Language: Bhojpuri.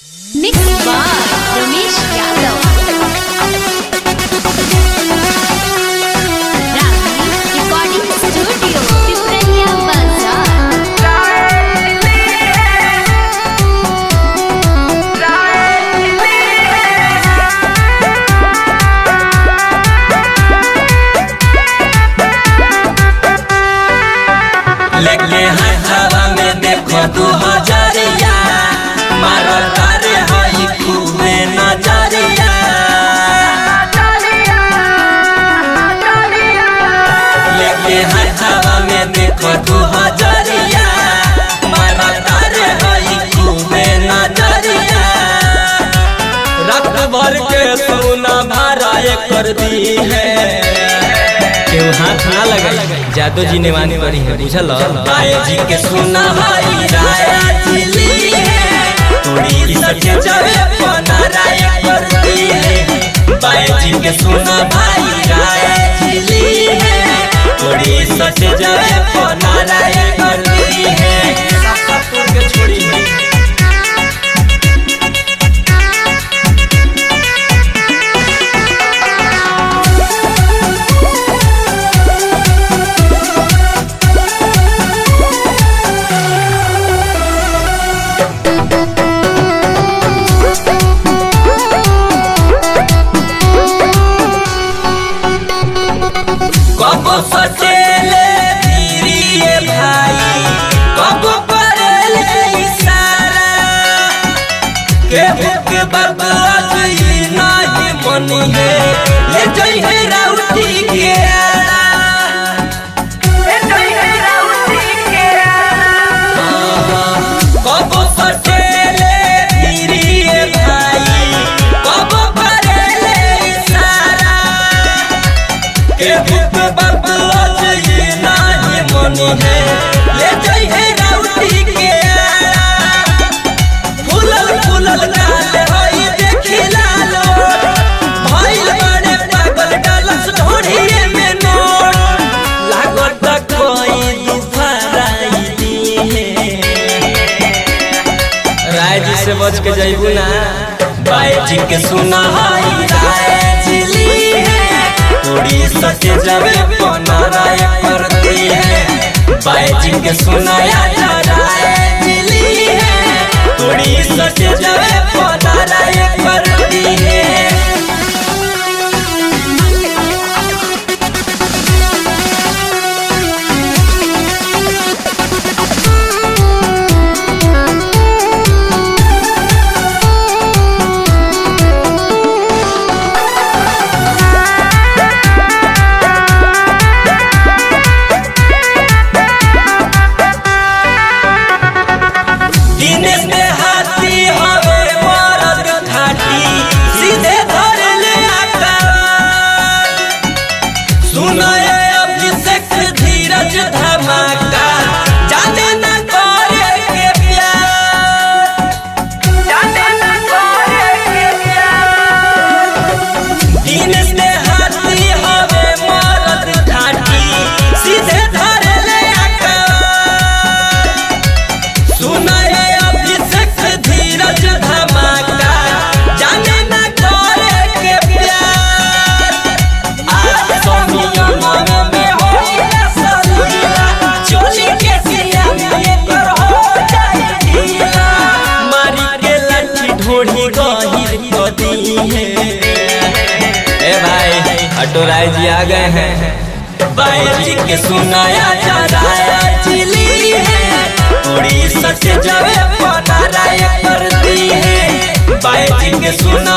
Mixed by Ramesh Yadav. Ragni Recording Studio, Pipraliya Bazaar. लेके हवा में देखो 2000 मारो तारे हई खूबे नजरिया। लेके हवा में देखो 2000 मारो तारे हई खूबे नजरिया। रात भर के सोना भरा कर दी है, केहू हाथ ना लगे जादू जी ने मानी पड़ी है बुझल। बाए जी के सुना भाई राया जिली है, थोड़ी सके जावे पना राय करती है। बाए जी के सुना भाई राया जिली है, थोड़ी सके जावे पना राय करती है। सब तोड़ के छोड़ी है। कब सटेले धीरे भाई, कब करेले इशारा, केहू के बर्बाद नहीं मनी है, ले जाई है राउटी के आरा, ले जाई है राउटी के आरा। कब सटेले धीरे भाई, कब करेले इशारा, केहू है, ले जाई है राउटी के आरा। फुलल फुलल गाल हई देखी लालो, भइल बड़े पागल डालस ढोढ़िए में नोट। लागत कोई दुफराई दी है, राय जी से बच के जाइबू ना। बाए जी के सुना हई राय जिली है, थोड़ी सके जावे पना राय करती है। बाए जी के सुनाया राय जिली है, थोड़ी सके जावे पना राय करती है। दिनेश में हाथी हवे मरद घाटी, सीधे धर ले आकार। सुनाए अभिषेक धीरज धमाका, जाने न करे के प्यार, जाने न करे के प्यार। दिनेश में हाथी हवे मरद घाटी, सीधे धर ले आकार। सुनाए धीरज धमाका, जाने न करे के प्यार। आज सोनिया में होइला सलीला, चोली के सिया में कर हो जाए ढीला। मारी के लट्ठी ढोढ़ी गहिर को दी है। ए भाई ऑटो राय जी आ गए हैं। बाए जी के सुनाया राया जिली है, थोड़ी सच जावे पना राय करती है। बाए जी के सुना